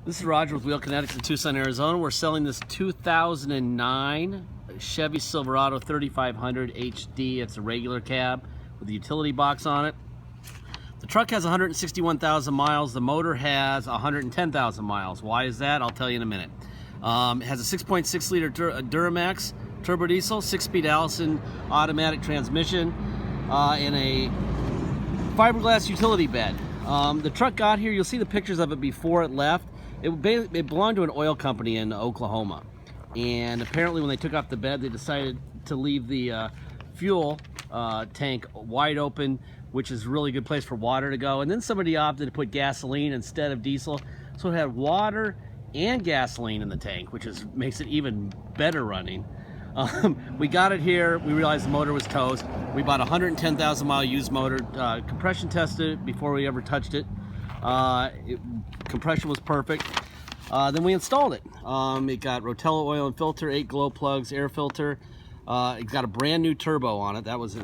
This is Roger with Wheel Kinetics in Tucson, Arizona. We're selling this 2009 Chevy Silverado 3500 HD. It's a regular cab with a utility box on it. The truck has 161,000 miles. The motor has 110,000 miles. Why is that? I'll tell you in a minute. It has a 6.6 liter Duramax turbo diesel, 6-speed Allison automatic transmission, and a fiberglass utility bed. The truck got here, you'll see the pictures of it before it left. It belonged to an oil company in Oklahoma, and apparently when they took off the bed, they decided to leave the fuel tank wide open, which is a really good place for water to go. And then somebody opted to put gasoline instead of diesel, so it had water and gasoline in the tank, which makes it even better running. We got it here, we realized the motor was toast. We bought a 110,000 mile used motor, compression tested it before we ever touched it. Compression was perfect. Then we installed it. It got Rotella oil and filter, 8 glow plugs, air filter. It got a brand new turbo on it. That was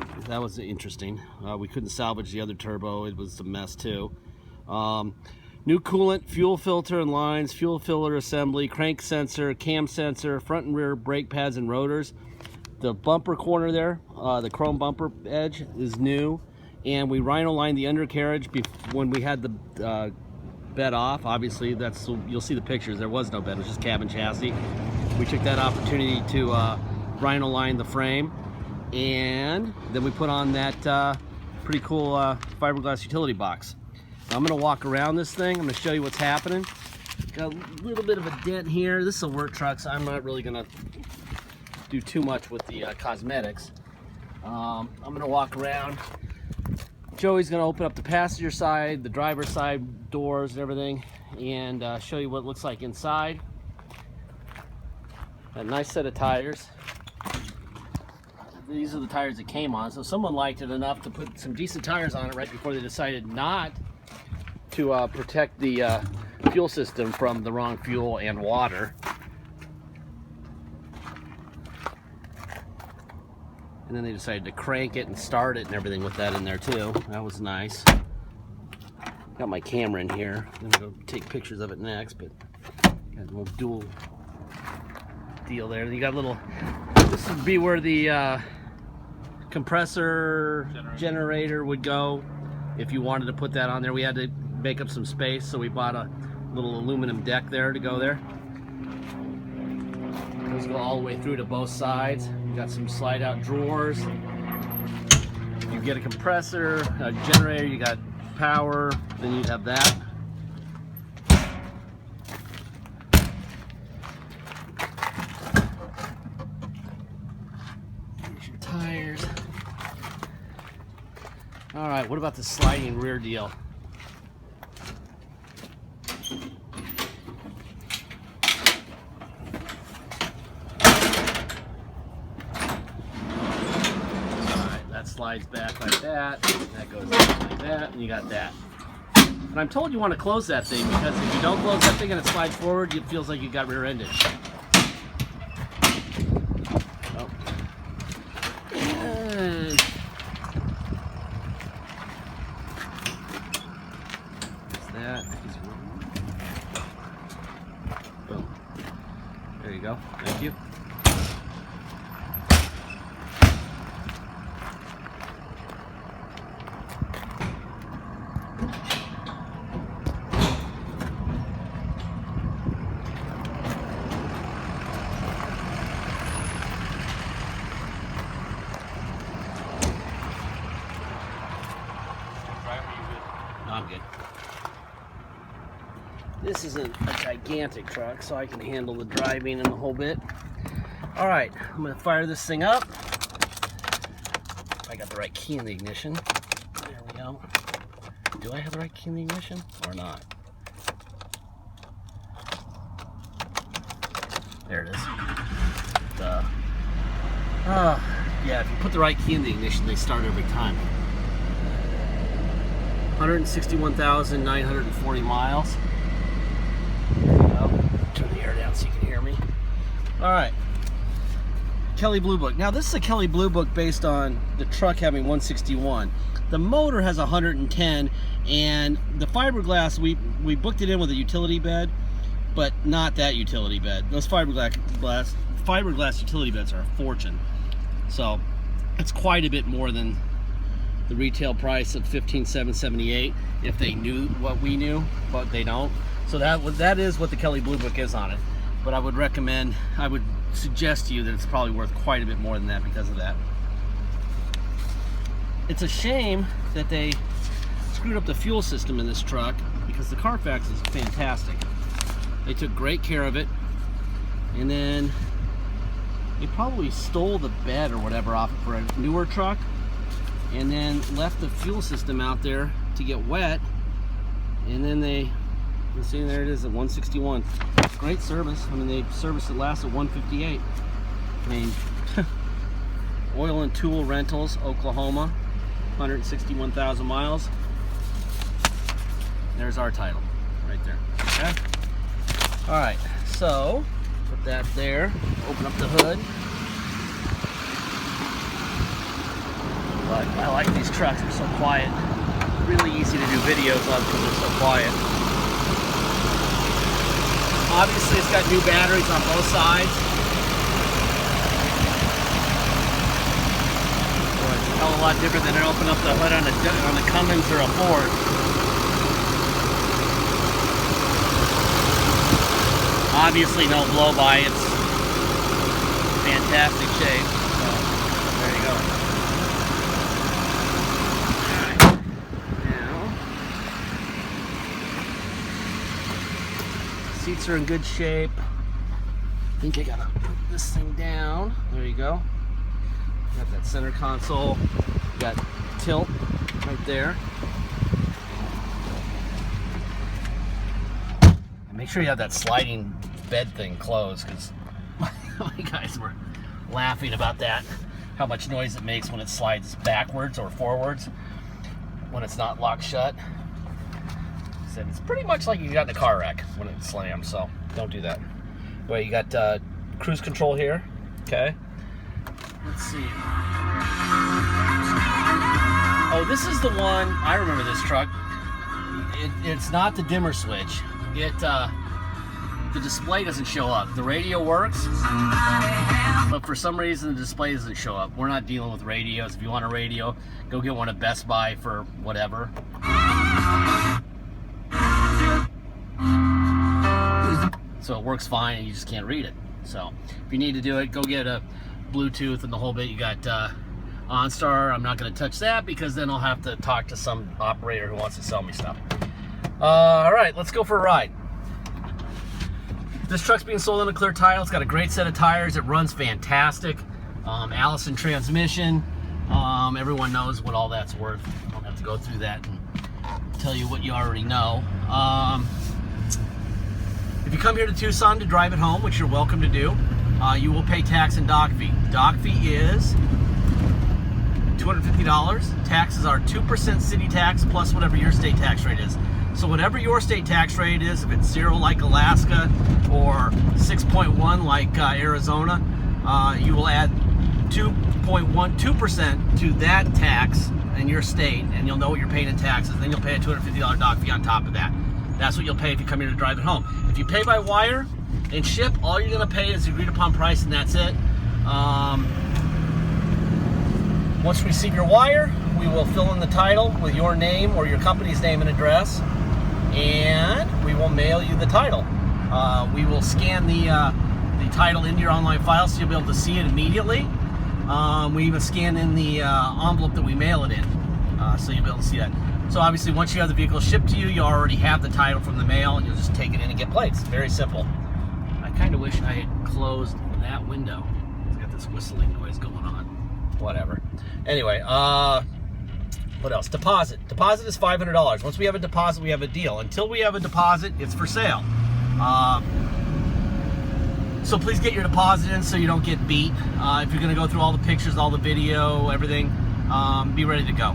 interesting. We couldn't salvage the other turbo. It was a mess too. New coolant, fuel filter and lines, fuel filler assembly, crank sensor, cam sensor, front and rear brake pads and rotors. The bumper corner there, the chrome bumper edge is new. And we rhino lined the undercarriage when we had the bed off. Obviously, you'll see the pictures. There was no bed, it was just cabin chassis. We took that opportunity to rhino line the frame, and then we put on that pretty cool fiberglass utility box. Now, I'm going to walk around this thing. I'm going to show you what's happening. Got a little bit of a dent here. This is a work truck, so I'm not really going to do too much with the cosmetics. I'm going to walk around. Joey's going to open up the passenger side, the driver's side doors and everything, and show you what it looks like inside. A nice set of tires. These are the tires it came on, so someone liked it enough to put some decent tires on it right before they decided not to protect the fuel system from the wrong fuel and water. And then they decided to crank it and start it and everything with that in there too. That was nice. Got my camera in here. I'm gonna go take pictures of it next, but got a little dual deal there. You got a little, this would be where the compressor generator would go if you wanted to put that on there. We had to make up some space, so we bought a little aluminum deck there to go there. Those go all the way through to both sides. You got some slide out drawers. You get a compressor, a generator, you got power, then you'd have that. Here's your tires. All right, what about the sliding rear deal? Slides back like that, that goes like that, and you got that. And I'm told you want to close that thing, because if you don't close that thing and it slides forward, it feels like you got rear-ended. Oh. And that. Boom. There you go. Thank you. I'm good. This isn't a gigantic truck, so I can handle the driving and the whole bit. All right, I'm gonna fire this thing up. I got the right key in the ignition. There we go. Do I have the right key in the ignition or not? There it is. Yeah, if you put the right key in the ignition, they start every time. 161,940 miles. There we go. Turn the air down so you can hear me. All right. Kelley Blue Book. Now this is a Kelley Blue Book based on the truck having 161. The motor has 110, and the fiberglass, we booked it in with a utility bed. but not that utility bed. Those fiberglass utility beds are a fortune. So it's quite a bit more than the retail price of $15,778 if they knew what we knew, but they don't. So that is what the Kelly Blue Book is on it. But I would suggest to you that it's probably worth quite a bit more than that because of that. It's a shame that they screwed up the fuel system in this truck, because the Carfax is fantastic. They took great care of it, and then they probably stole the bed or whatever off it for a newer truck, and then left the fuel system out there to get wet, and then you see there it is at 161. Great service. I mean, they serviced it last at 158. I mean, Oil and Tool Rentals, Oklahoma, 161,000 miles. There's our title right there. Okay. All right. So put that there. Open up the hood. But I like these trucks. They're so quiet. Really easy to do videos of because they're so quiet. Obviously, it's got new batteries on both sides. Boy, it's a hell of a lot different than open up the hood on the Cummins or a Ford. Obviously, no blow-by. It's fantastic shape. So, there you go. Seats are in good shape. I think I gotta put this thing down. There you go. Got that center console. Got tilt right there. And make sure you have that sliding bed thing closed, because you guys were laughing about that. How much noise it makes when it slides backwards or forwards when it's not locked shut. It's pretty much like you got in a car wreck when it slams, so don't do that. Well, you got cruise control here. Okay. Let's see. Oh, this is the one. I remember this truck. It's not the dimmer switch. The display doesn't show up. The radio works, but for some reason the display doesn't show up. We're not dealing with radios. If you want a radio, go get one at Best Buy for whatever. So it works fine, and you just can't read it. So if you need to do it, go get a Bluetooth and the whole bit. You got OnStar. I'm not going to touch that because then I'll have to talk to some operator who wants to sell me stuff. All right, let's go for a ride. This truck's being sold on a clear title. It's got a great set of tires. It runs fantastic. Allison transmission. Everyone knows what all that's worth. I don't have to go through that and tell you what you already know. If you come here to Tucson to drive it home, which you're welcome to do, you will pay tax and dock fee. Dock fee is $250. Taxes are 2% city tax plus whatever your state tax rate is. So whatever your state tax rate is, if it's 0 like Alaska or 6.1 like Arizona, you will add 2.12% to that tax in your state, and you'll know what you're paying in taxes. Then you'll pay a $250 dock fee on top of that. That's what you'll pay if you come here to drive it home. If you pay by wire and ship, all you're going to pay is the agreed upon price, and that's it. Once we receive your wire, we will fill in the title with your name or your company's name and address, and we will mail you the title. We will scan the title into your online file so you'll be able to see it immediately. We even scan in the envelope that we mail it in, so you'll be able to see that. So obviously, once you have the vehicle shipped to you, you already have the title from the mail, and you'll just take it in and get plates. Very simple. I kind of wish I had closed that window. It's got this whistling noise going on. Whatever. Anyway, what else? Deposit. Deposit is $500. Once we have a deposit, we have a deal. Until we have a deposit, it's for sale. So please get your deposit in so you don't get beat. If you're going to go through all the pictures, all the video, everything, be ready to go.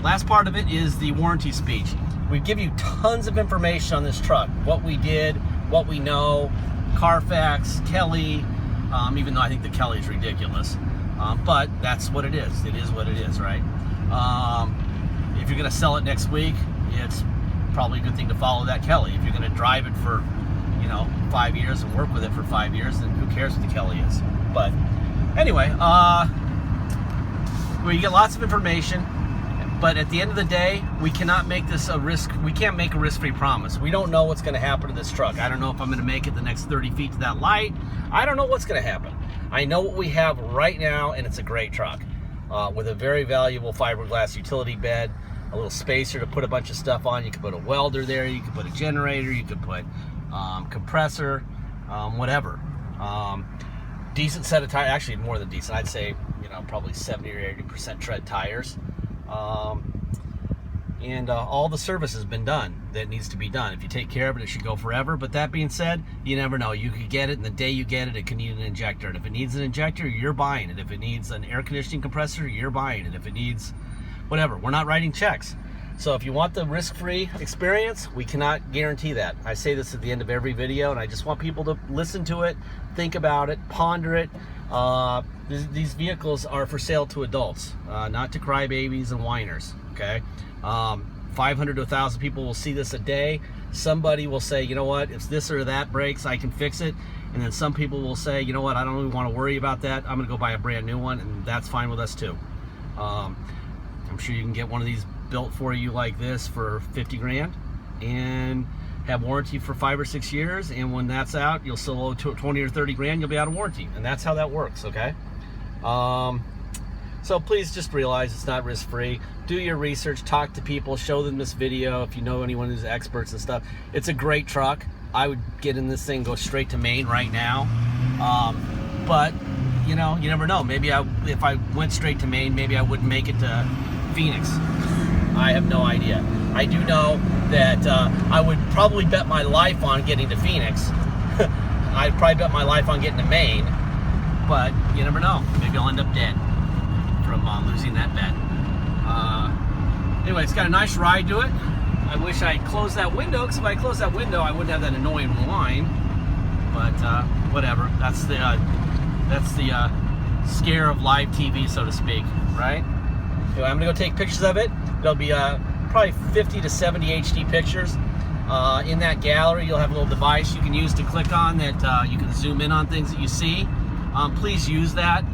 Last part of it is the warranty speech. We give you tons of information on this truck. What we did, what we know, Carfax, Kelly, even though I think the Kelly is ridiculous. But that's what it is. It is what it is, right? If you're going to sell it next week, it's probably a good thing to follow that Kelly. If you're going to drive it for, know, 5 years and work with it for 5 years, then who cares what the Kelly is? But anyway, we get lots of information, but at the end of the day, we cannot make this a risk. We can't make a risk-free promise. We don't know what's going to happen to this truck. I don't know if I'm going to make it the next 30 feet to that light. I don't know what's going to happen. I know what we have right now, and it's a great truck with a very valuable fiberglass utility bed, a little spacer to put a bunch of stuff on. You could put a welder there, you could put a generator, you could put compressor, whatever. Decent set of tires, actually more than decent. I'd say, you know, probably 70 or 80% tread tires. And all the service has been done that needs to be done. If you take care of it, it should go forever. But that being said, you never know. You could get it, and the day you get it, it can need an injector. And if it needs an injector, you're buying it. If it needs an air conditioning compressor, you're buying it. If it needs whatever, we're not writing checks. So if you want the risk-free experience, we cannot guarantee that. I say this at the end of every video, and I just want people to listen to it, think about it, ponder it. These vehicles are for sale to adults, not to crybabies and whiners, okay? 500 to 1,000 people will see this a day. Somebody will say, you know what, if this or that breaks, I can fix it. And then some people will say, you know what, I don't even want to worry about that. I'm gonna go buy a brand new one, and that's fine with us too. I'm sure you can get one of these built for you like this for 50 grand and have warranty for 5 or 6 years, and when that's out, you'll still owe 20 or 30 grand, you'll be out of warranty, and that's how that works, okay? So please just realize it's not risk-free. Do your research, talk to people, show them this video if you know anyone who's experts and stuff. It's a great truck. I would get in this thing, go straight to Maine right now. But you know, you never know. Maybe if I went straight to Maine, maybe I wouldn't make it to Phoenix. I have no idea. I do know that I would probably bet my life on getting to Phoenix. I'd probably bet my life on getting to Maine, but you never know. Maybe I'll end up dead from losing that bet. Anyway, it's got a nice ride to it. I wish I'd closed that window, because if I closed that window, I wouldn't have that annoying whine. But whatever. That's the scare of live TV, so to speak, right? Anyway, I'm gonna go take pictures of it. There'll be probably 50 to 70 HD pictures. In that gallery, you'll have a little device you can use to click on that you can zoom in on things that you see. Please use that.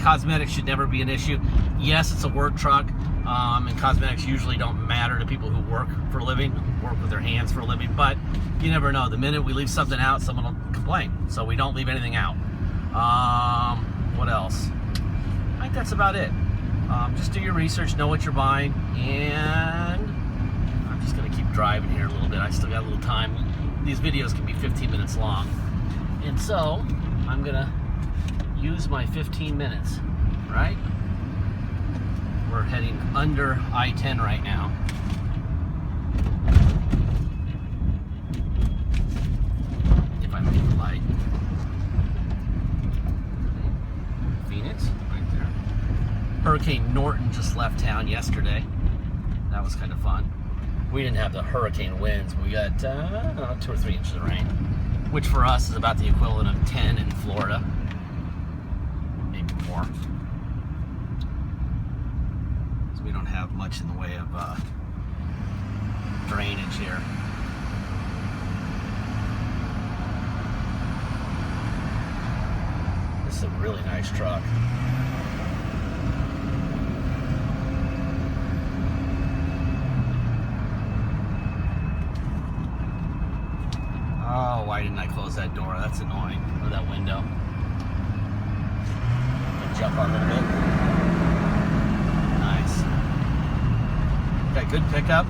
Cosmetics should never be an issue. Yes, it's a work truck, and cosmetics usually don't matter to people who work for a living, work with their hands for a living, but you never know. The minute we leave something out, someone will complain. So we don't leave anything out. What else? I think that's about it. Just do your research, know what you're buying, and I'm just gonna keep driving here a little bit. I still got a little time. These videos can be 15 minutes long. And so, I'm gonna use my 15 minutes, right? We're heading under I-10 right now. If I make the light. Phoenix, right there. Hurricane Norton just left town yesterday. That was kind of fun. We didn't have the hurricane winds, but we got 2 or 3 inches of rain, which for us is about the equivalent of 10 in Florida. Maybe more. So we don't have much in the way of drainage here. This is a really nice truck. Oh, why didn't I close that door? That's annoying. Or that window. Jump on a little bit. Nice. Got good pickup.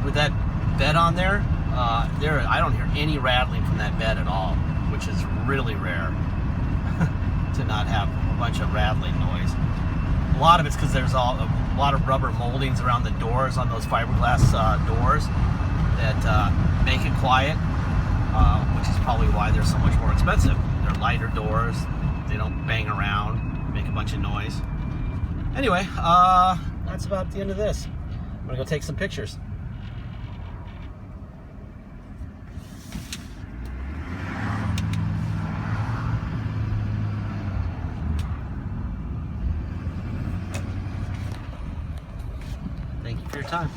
With that bed on there, I don't hear any rattling from that bed at all, which is really rare to not have a bunch of rattling noise. A lot of it's because there's a lot of rubber moldings around the doors on those fiberglass doors that make it quiet. Which is probably why they're so much more expensive. They're lighter doors, they don't bang around, make a bunch of noise. Anyway, that's about the end of this. I'm gonna go take some pictures. Thank you for your time.